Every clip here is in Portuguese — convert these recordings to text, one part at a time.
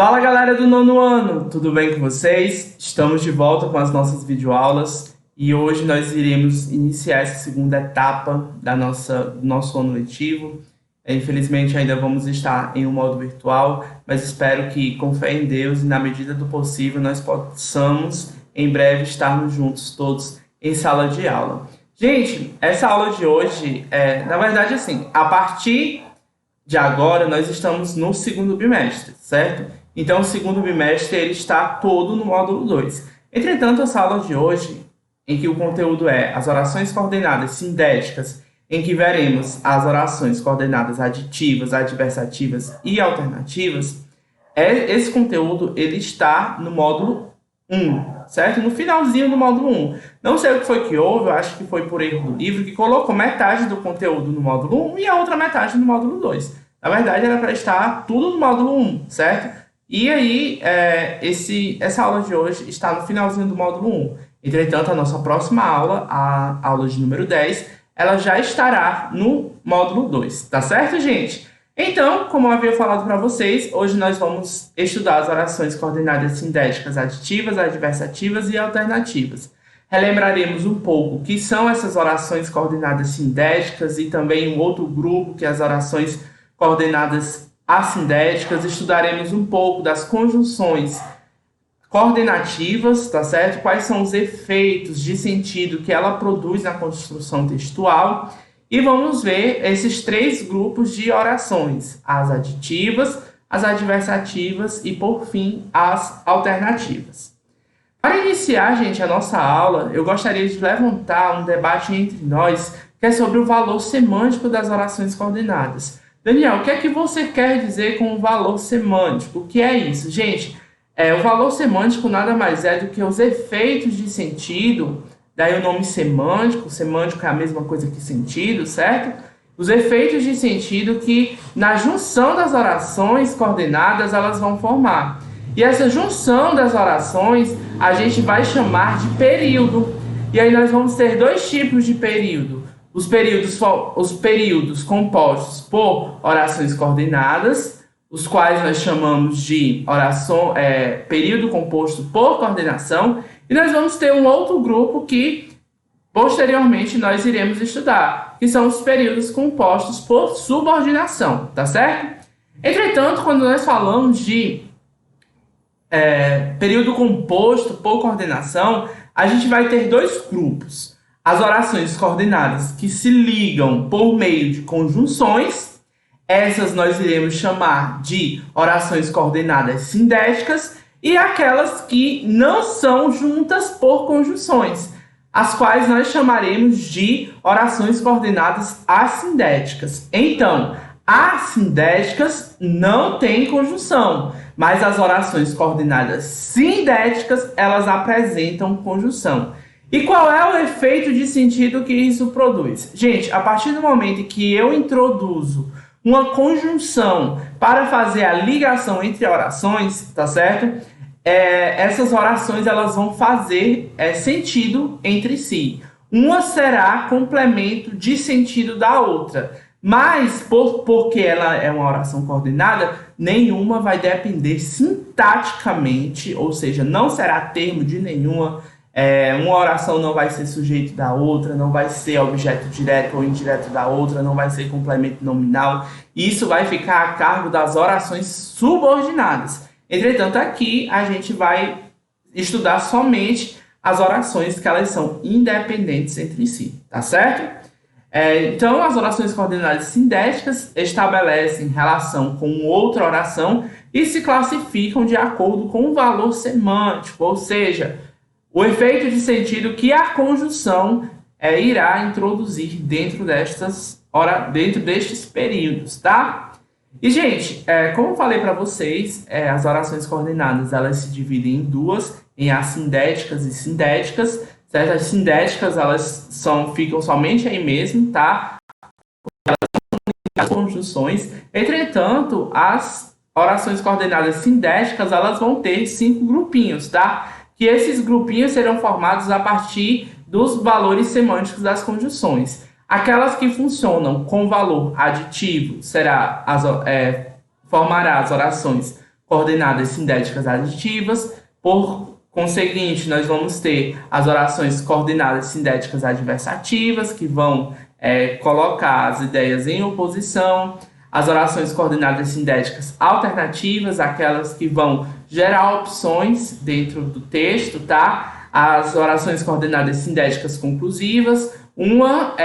Fala galera do nono ano, tudo bem com vocês? Estamos de volta com as nossas videoaulas e hoje nós iremos iniciar essa segunda etapa do nosso ano letivo. Infelizmente ainda vamos estar em um modo virtual, mas espero que com fé em Deus e na medida do possível nós possamos em breve estarmos juntos todos em sala de aula. Gente, essa aula de hoje na verdade assim, a partir de agora nós estamos no segundo bimestre, certo? Então, o segundo bimestre ele está todo no módulo 2. Entretanto, essa aula de hoje, em que o conteúdo é as orações coordenadas sindéticas, em que veremos as orações coordenadas aditivas, adversativas e alternativas, esse conteúdo ele está no módulo 1, certo? No finalzinho do módulo 1. Não sei o que foi que houve, eu acho que foi por erro do livro, que colocou metade do conteúdo no módulo 1 e a outra metade no módulo 2. Na verdade, era para estar tudo no módulo 1, certo? E aí, essa aula de hoje está no finalzinho do módulo 1. Entretanto, a nossa próxima aula, a aula de número 10, ela já estará no módulo 2, tá certo, gente? Então, como eu havia falado para vocês, hoje nós vamos estudar as orações coordenadas sindéticas aditivas, adversativas e alternativas. Relembraremos um pouco o que são essas orações coordenadas sindéticas e também um outro grupo, que é as orações coordenadas assindéticas. Estudaremos um pouco das conjunções coordenativas, tá certo? Quais são os efeitos de sentido que ela produz na construção textual. E vamos ver esses três grupos de orações, as aditivas, as adversativas e, por fim, as alternativas. Para iniciar, gente, a nossa aula, eu gostaria de levantar um debate entre nós, que é sobre o valor semântico das orações coordenadas. Daniel, o que é que você quer dizer com o valor semântico? O que é isso? Gente, o valor semântico nada mais é do que os efeitos de sentido, daí o nome semântico é a mesma coisa que sentido, certo? Os efeitos de sentido que na junção das orações coordenadas elas vão formar. E essa junção das orações a gente vai chamar de período. E aí nós vamos ter dois tipos de período. Os períodos compostos por orações coordenadas, os quais nós chamamos de período composto por coordenação, e nós vamos ter um outro grupo que posteriormente nós iremos estudar, que são os períodos compostos por subordinação, tá certo? Entretanto, quando nós falamos de período composto por coordenação, a gente vai ter dois grupos. As orações coordenadas que se ligam por meio de conjunções, essas nós iremos chamar de orações coordenadas sindéticas, e aquelas que não são juntas por conjunções, as quais nós chamaremos de orações coordenadas assindéticas. Então, assindéticas não têm conjunção, mas as orações coordenadas sindéticas, elas apresentam conjunção. E qual é o efeito de sentido que isso produz? Gente, a partir do momento que eu introduzo uma conjunção para fazer a ligação entre orações, tá certo? Essas orações elas vão fazer sentido entre si. Uma será complemento de sentido da outra. Mas, porque ela é uma oração coordenada, nenhuma vai depender sintaticamente, ou seja, não será termo de nenhuma. Uma oração não vai ser sujeito da outra, não vai ser objeto direto ou indireto da outra, não vai ser complemento nominal. Isso vai ficar a cargo das orações subordinadas. Entretanto, aqui a gente vai estudar somente as orações que elas são independentes entre si, tá certo? Então, as orações coordenadas sindéticas estabelecem relação com outra oração e se classificam de acordo com o valor semântico, ou seja, o efeito de sentido que a conjunção irá introduzir dentro destes períodos, tá? E, gente, como eu falei para vocês, as orações coordenadas elas se dividem em duas, em assindéticas e sindéticas, certo? As sindéticas elas ficam somente aí mesmo, tá? As conjunções. Entretanto, as orações coordenadas sindéticas elas vão ter 5 grupinhos, tá? Que esses grupinhos serão formados a partir dos valores semânticos das conjunções. Aquelas que funcionam com valor aditivo formará as orações coordenadas sindéticas aditivas. Por conseguinte, nós vamos ter as orações coordenadas sindéticas adversativas, que vão colocar as ideias em oposição. As orações coordenadas sindéticas alternativas, aquelas que vão gerar opções dentro do texto, tá? As orações coordenadas sindéticas conclusivas, uma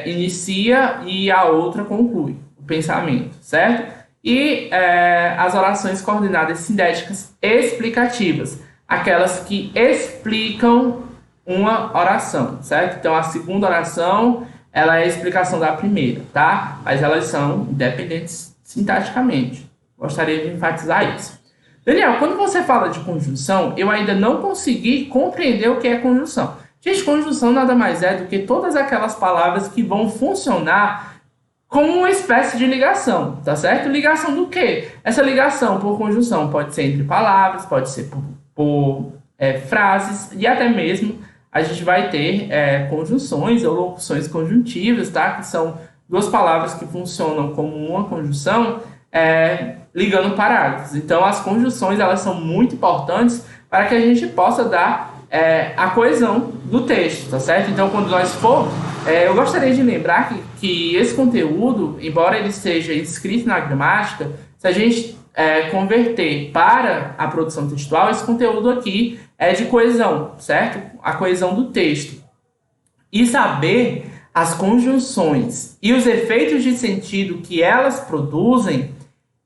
inicia e a outra conclui o pensamento, certo? E as orações coordenadas sindéticas explicativas, aquelas que explicam uma oração, certo? Então, a segunda oração, ela é a explicação da primeira, tá? Mas elas são independentes sintaticamente. Gostaria de enfatizar isso. Daniel, quando você fala de conjunção, eu ainda não consegui compreender o que é conjunção. Gente, conjunção nada mais é do que todas aquelas palavras que vão funcionar como uma espécie de ligação, tá certo? Ligação do quê? Essa ligação por conjunção pode ser entre palavras, pode ser por frases e até mesmo a gente vai ter conjunções ou locuções conjuntivas, tá? Que são duas palavras que funcionam como uma conjunção, ligando parágrafos. Então, as conjunções, elas são muito importantes para que a gente possa dar a coesão do texto, tá certo? Então, quando nós for... eu gostaria de lembrar que esse conteúdo, embora ele seja escrito na gramática, se a gente converter para a produção textual, esse conteúdo aqui é de coesão, certo? A coesão do texto. E saber as conjunções e os efeitos de sentido que elas produzem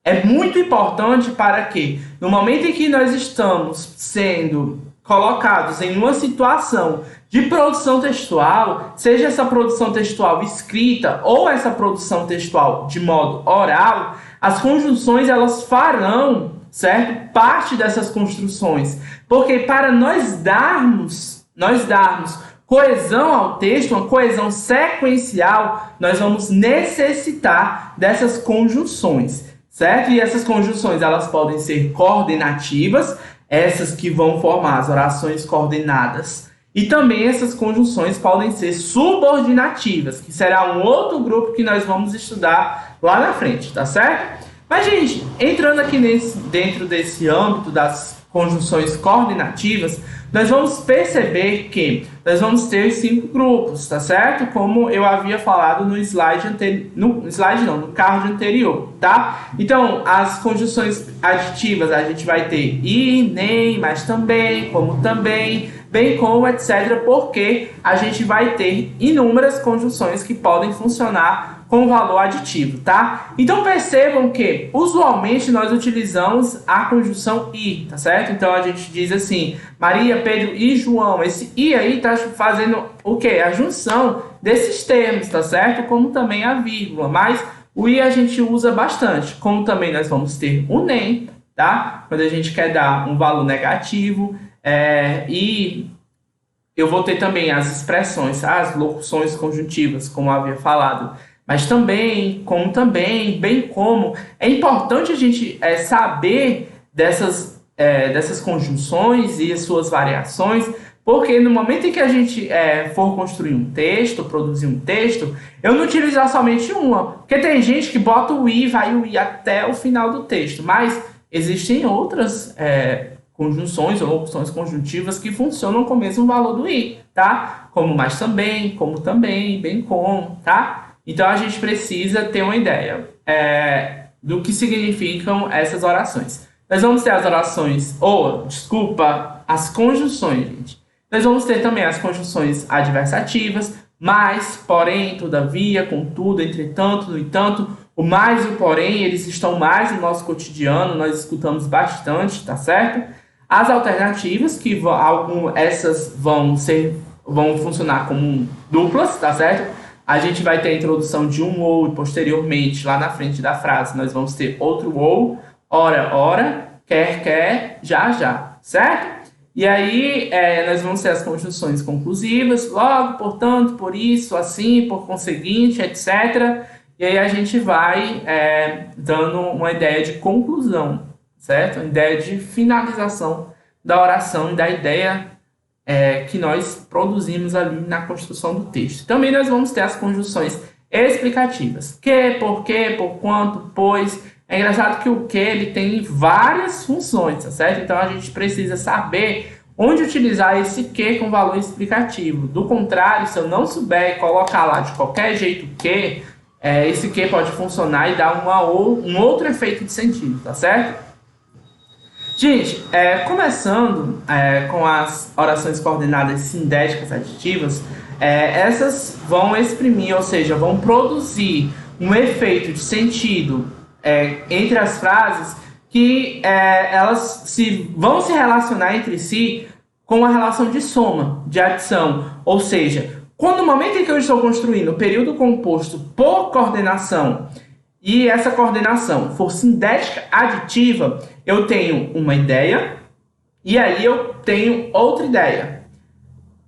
é muito importante para que, no momento em que nós estamos sendo colocados em uma situação de produção textual, seja essa produção textual escrita ou essa produção textual de modo oral, as conjunções elas farão, certo? Parte dessas construções. Porque para nós darmos coesão ao texto, uma coesão sequencial, nós vamos necessitar dessas conjunções, certo? E essas conjunções elas podem ser coordenativas, essas que vão formar as orações coordenadas. E também essas conjunções podem ser subordinativas, que será um outro grupo que nós vamos estudar lá na frente, tá certo? Mas, gente, entrando aqui dentro desse âmbito das conjunções coordenativas, nós vamos perceber que nós vamos ter 5 grupos, tá certo? Como eu havia falado no no card anterior, tá? Então, as conjunções aditivas, a gente vai ter e, nem, mas também, como também, bem como, etc., porque a gente vai ter inúmeras conjunções que podem funcionar com valor aditivo, tá? Então percebam que usualmente nós utilizamos a conjunção e, tá certo? Então a gente diz assim, Maria, Pedro e João. Esse e aí tá fazendo o quê? A junção desses termos, tá certo? Como também a vírgula, mas o e a gente usa bastante. Como também nós vamos ter o nem, tá? Quando a gente quer dar um valor negativo, e eu vou ter também as expressões, as locuções conjuntivas, como eu havia falado. Mas também, como também, bem como, é importante a gente saber dessas conjunções e as suas variações, porque no momento em que a gente for construir um texto, produzir um texto, eu não utilizar somente uma, porque tem gente que bota o i, vai o i até o final do texto, mas existem outras conjunções ou opções conjuntivas que funcionam com o mesmo valor do i, tá? Como mais também, como também, bem como, tá? Então, a gente precisa ter uma ideia do que significam essas orações. Nós vamos ter as orações, as conjunções, gente. Nós vamos ter também as conjunções adversativas, mas, porém, todavia, contudo, entretanto, no entanto. O mais e o porém, eles estão mais no nosso cotidiano, nós escutamos bastante, tá certo? As alternativas, que essas vão funcionar como duplas, tá certo? A gente vai ter a introdução de um ou e posteriormente, lá na frente da frase, nós vamos ter outro ou, ora, ora, quer, já, já, certo? E aí, nós vamos ter as conjunções conclusivas, logo, portanto, por isso, assim, por conseguinte, etc. E aí a gente vai dando uma ideia de conclusão, certo? Uma ideia de finalização da oração e da ideia que nós produzimos ali na construção do texto. Também nós vamos ter as conjunções explicativas. Que, por quê, por quanto, pois, É engraçado que o que ele tem várias funções, tá certo? Então a gente precisa saber onde utilizar esse que com valor explicativo. Do contrário, se eu não souber colocar lá de qualquer jeito que, esse que pode funcionar e dar um outro efeito de sentido, tá certo? Gente, começando com as orações coordenadas sindéticas aditivas, essas vão exprimir, ou seja, vão produzir um efeito de sentido entre as frases que elas vão se relacionar entre si com a relação de soma, de adição. Ou seja, no momento em que eu estou construindo o período composto por coordenação e essa coordenação for sindética aditiva, eu tenho uma ideia e aí eu tenho outra ideia.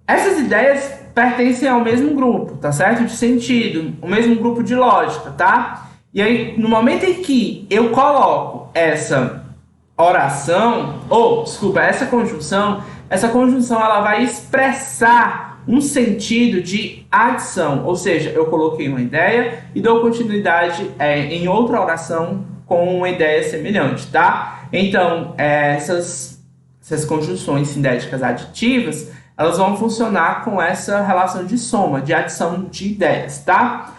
Essas ideias pertencem ao mesmo grupo, tá certo? De sentido, o mesmo grupo de lógica, tá? E aí, no momento em que eu coloco essa oração, essa conjunção ela vai expressar um sentido de adição, ou seja, eu coloquei uma ideia e dou continuidade em outra oração com uma ideia semelhante, tá? Então, essas conjunções sindéticas aditivas, elas vão funcionar com essa relação de soma, de adição de ideias, tá?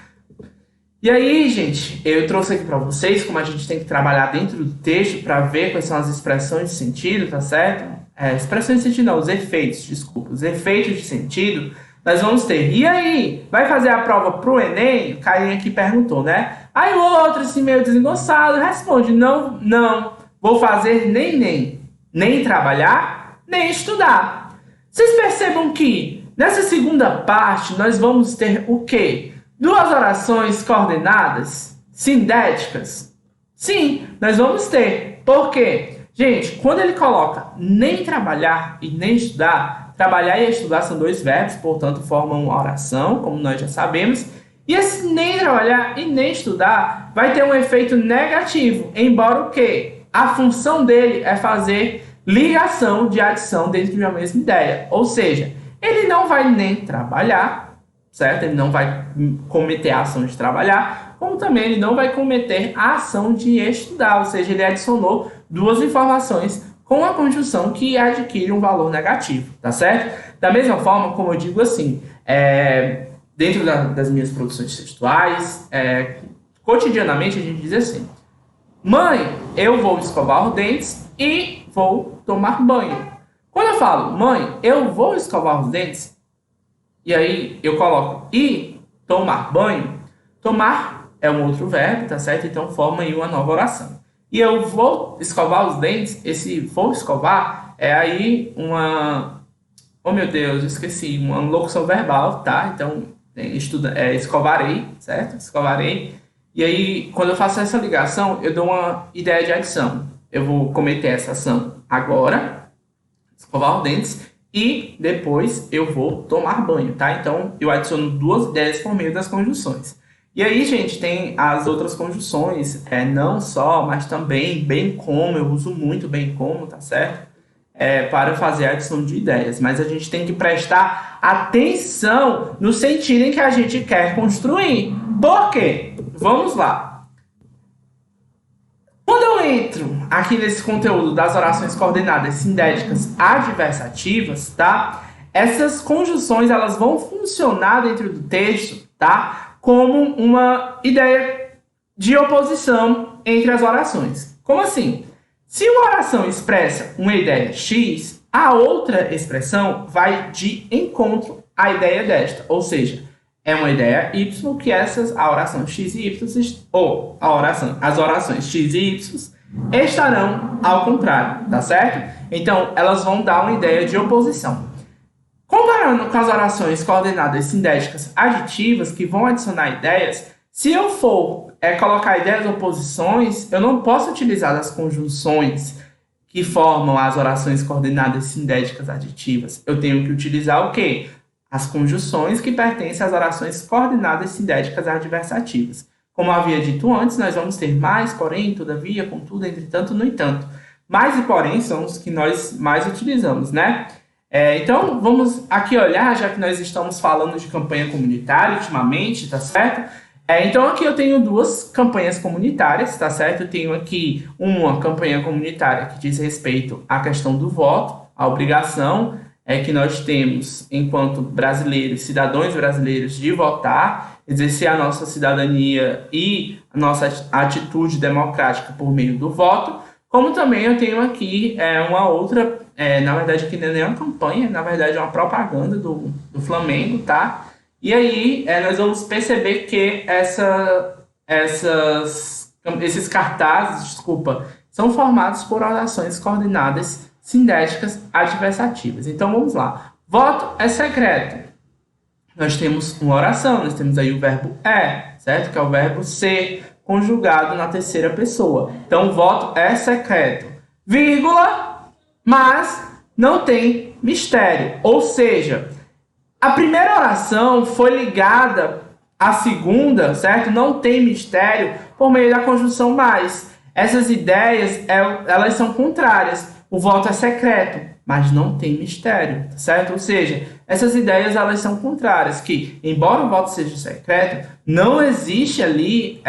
E aí, gente, eu trouxe aqui para vocês como a gente tem que trabalhar dentro do texto para ver quais são as expressões de sentido, tá certo? Expressões de sentido não, os efeitos de sentido, nós vamos ter. E aí, vai fazer a prova pro Enem? O Carinha aqui perguntou, né? Aí o outro, assim, meio desengonçado, responde, não, vou fazer nem trabalhar, nem estudar. Vocês percebam que nessa segunda parte nós vamos ter o quê? Duas orações coordenadas, sindéticas? Sim, nós vamos ter. Por quê? Gente, quando ele coloca nem trabalhar e nem estudar, trabalhar e estudar são dois verbos, portanto formam uma oração, como nós já sabemos. E esse nem trabalhar e nem estudar vai ter um efeito negativo, embora o quê? A função dele é fazer ligação de adição dentro de uma mesma ideia. Ou seja, ele não vai nem trabalhar, certo? Ele não vai cometer a ação de trabalhar, como também ele não vai cometer a ação de estudar, ou seja, ele adicionou duas informações com a conjunção que adquire um valor negativo, tá certo? Da mesma forma, como eu digo assim, dentro das minhas produções textuais, cotidianamente a gente diz assim: mãe, eu vou escovar os dentes e vou tomar banho. Quando eu falo, mãe, eu vou escovar os dentes, e aí eu coloco e tomar banho, tomar é um outro verbo, tá certo? Então forma aí uma nova oração. E eu vou escovar os dentes, esse vou escovar é aí uma... Oh, meu Deus, eu esqueci. Uma locução verbal, tá? Então, escovarei, certo? Escovarei. E aí, quando eu faço essa ligação, eu dou uma ideia de adição. Eu vou cometer essa ação agora, escovar os dentes, e depois eu vou tomar banho, tá? Então, eu adiciono duas ideias por meio das conjunções. E aí, gente, tem as outras conjunções, não só, mas também bem como, eu uso muito bem como, tá certo? Para fazer a adição de ideias. Mas a gente tem que prestar atenção no sentido em que a gente quer construir. Por quê? Vamos lá. Quando eu entro aqui nesse conteúdo das orações coordenadas sindéticas adversativas, tá? Essas conjunções, elas vão funcionar dentro do texto, tá? Como uma ideia de oposição entre as orações. Como assim? Se uma oração expressa uma ideia X, a outra expressão vai de encontro à ideia desta. Ou seja, é uma ideia Y que a oração X e Y, ou as orações X e Y estarão ao contrário, tá certo? Então, elas vão dar uma ideia de oposição. Comparando com as orações coordenadas sindéticas aditivas, que vão adicionar ideias, se eu for colocar ideias ou oposições, eu não posso utilizar as conjunções que formam as orações coordenadas sindéticas aditivas. Eu tenho que utilizar o quê? As conjunções que pertencem às orações coordenadas sindéticas adversativas. Como havia dito antes, nós vamos ter mais, porém, todavia, contudo, entretanto, no entanto. Mais e porém são os que nós mais utilizamos, né? Então, vamos aqui olhar, já que nós estamos falando de campanha comunitária ultimamente, tá certo? Então aqui eu tenho duas campanhas comunitárias, tá certo? Eu tenho aqui uma campanha comunitária que diz respeito à questão do voto, a obrigação que nós temos, enquanto brasileiros, cidadãos brasileiros, de votar, exercer a nossa cidadania e a nossa atitude democrática por meio do voto, como também eu tenho aqui uma outra, na verdade que não é nem uma campanha, na verdade é uma propaganda do Flamengo, tá? E aí nós vamos perceber que esses cartazes, são formados por orações coordenadas sindéticas adversativas. Então vamos lá. Voto é secreto. Nós temos uma oração, nós temos aí o verbo certo? Que é o verbo ser conjugado na terceira pessoa. Então o voto é secreto. Vírgula, mas não tem mistério. Ou seja, a primeira oração foi ligada à segunda, certo? Não tem mistério por meio da conjunção mais. Essas ideias, elas são contrárias. O voto é secreto, mas não tem mistério, certo? Ou seja, essas ideias, elas são contrárias, que, embora o voto seja secreto, não existe ali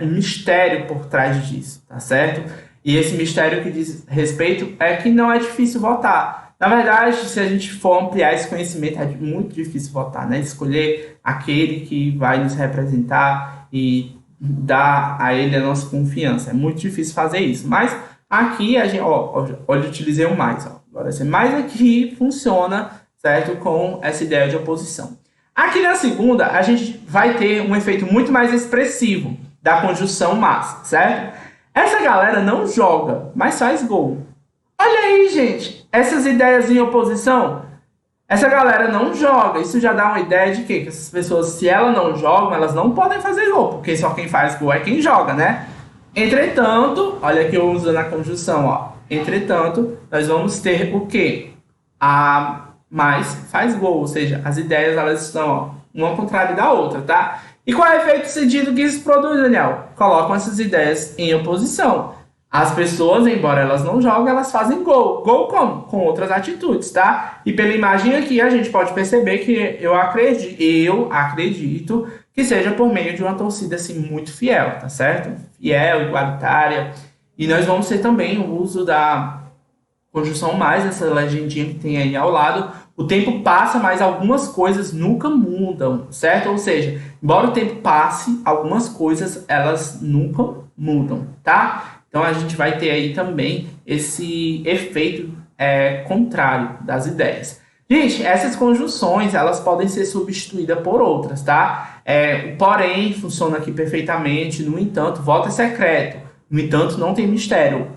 um mistério por trás disso, tá certo? E esse mistério que diz respeito é que não é difícil votar. Na verdade, se a gente for ampliar esse conhecimento, é muito difícil votar, né? Escolher aquele que vai nos representar e dar a ele a nossa confiança. É muito difícil fazer isso. Mas aqui, a gente, olha, eu utilizei o mais. Agora, esse mais aqui funciona, certo? Com essa ideia de oposição. Aqui na segunda, a gente vai ter um efeito muito mais expressivo da conjunção mas, certo? Essa galera não joga, mas faz gol. Olha aí, gente, essas ideias em oposição, essa galera não joga. Isso já dá uma ideia de quê? Que essas pessoas, se elas não jogam, elas não podem fazer gol, porque só quem faz gol é quem joga, né? Entretanto, olha aqui eu usando a conjunção, ó. Entretanto, nós vamos ter o quê? A mais faz gol, ou seja, as ideias elas estão uma contrária da outra, tá? E qual é o efeito sentido que isso produz, Daniel? Colocam essas ideias em oposição. As pessoas, embora elas não joguem, elas fazem gol. Gol como? Com outras atitudes, tá? E pela imagem aqui, a gente pode perceber que eu acredito que seja por meio de uma torcida assim, muito fiel, tá certo? Fiel, igualitária. E nós vamos ter também o uso da conjunção mais, essa legendinha que tem aí ao lado. O tempo passa, mas algumas coisas nunca mudam, certo? Ou seja, embora o tempo passe, algumas coisas elas nunca mudam, tá? Então a gente vai ter aí também esse efeito contrário das ideias. Gente, essas conjunções elas podem ser substituídas por outras, tá? O porém funciona aqui perfeitamente. No entanto, voto é secreto. No entanto, não tem mistério.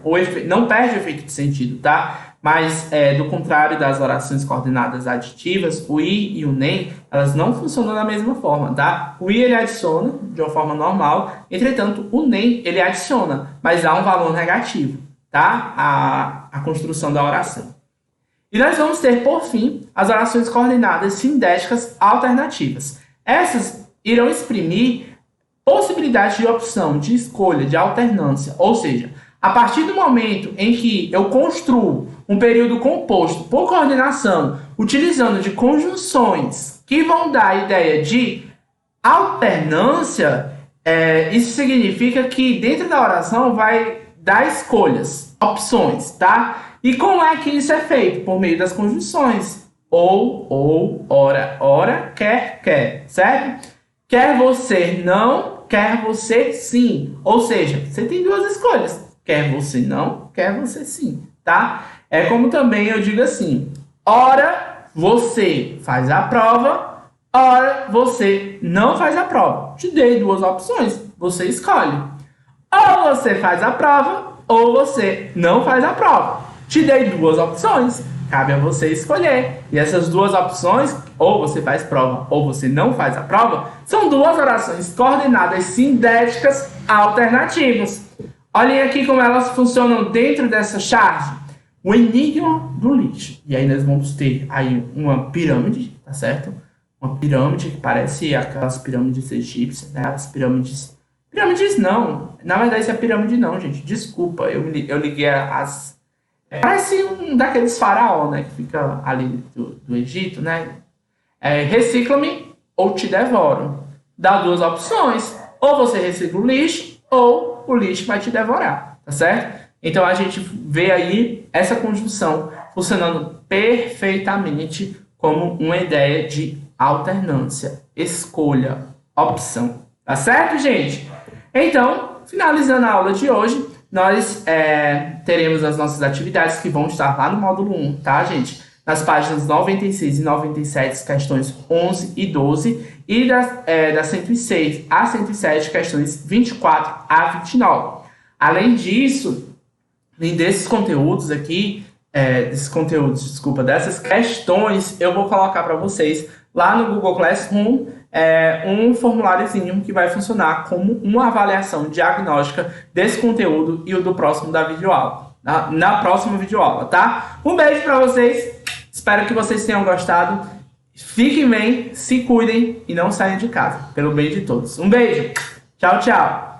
Não perde o efeito de sentido, tá? Mas, do contrário das orações coordenadas aditivas, o i e o nem, elas não funcionam da mesma forma, tá? O i, ele adiciona de uma forma normal, entretanto, o nem, ele adiciona, mas dá um valor negativo, tá? A construção da oração. E nós vamos ter, por fim, as orações coordenadas sindéticas alternativas. Essas irão exprimir possibilidade de opção, de escolha, de alternância, ou seja, a partir do momento em que eu construo um período composto por coordenação, utilizando de conjunções que vão dar a ideia de alternância, isso significa que dentro da oração vai dar escolhas, opções, tá? E como é que isso é feito? Por meio das conjunções. Ou, ora, quer, certo? Quer você não, quer você sim. Ou seja, você tem duas escolhas. Quer você não, quer você sim, tá? É como também eu digo assim, ora você faz a prova, ora você não faz a prova. Te dei duas opções, você escolhe. Ou você faz a prova, ou você não faz a prova. Te dei duas opções, cabe a você escolher. E essas duas opções, ou você faz prova, ou você não faz a prova, são duas orações coordenadas sindéticas alternativas. Olhem aqui como elas funcionam dentro dessa charge. O enigma do lixo. E aí nós vamos ter aí uma pirâmide, tá certo? Uma pirâmide que parece aquelas pirâmides egípcias, né? As pirâmides... Pirâmides não. Na verdade, isso é pirâmide não, gente. Desculpa, eu liguei as... Parece um daqueles faraó, né? Que fica ali do Egito, né? Recicla-me ou te devoro. dá duas opções. Ou você recicla o lixo, ou o lixo vai te devorar, tá certo? Então a gente vê aí essa conjunção funcionando perfeitamente como uma ideia de alternância, escolha, opção. Tá certo, gente? Então, finalizando a aula de hoje, nós teremos as nossas atividades que vão estar lá no módulo 1, tá, gente? Nas páginas 96 e 97, questões 11 e 12, e das 106 a 107, questões 24 a 29. Além disso, desses conteúdos aqui, dessas questões, eu vou colocar para vocês lá no Google Classroom um formuláriozinho que vai funcionar como uma avaliação diagnóstica desse conteúdo e o do próximo da videoaula, na próxima videoaula, tá? Um beijo para vocês, espero que vocês tenham gostado, fiquem bem, se cuidem e não saiam de casa, pelo bem de todos. Um beijo, tchau, tchau!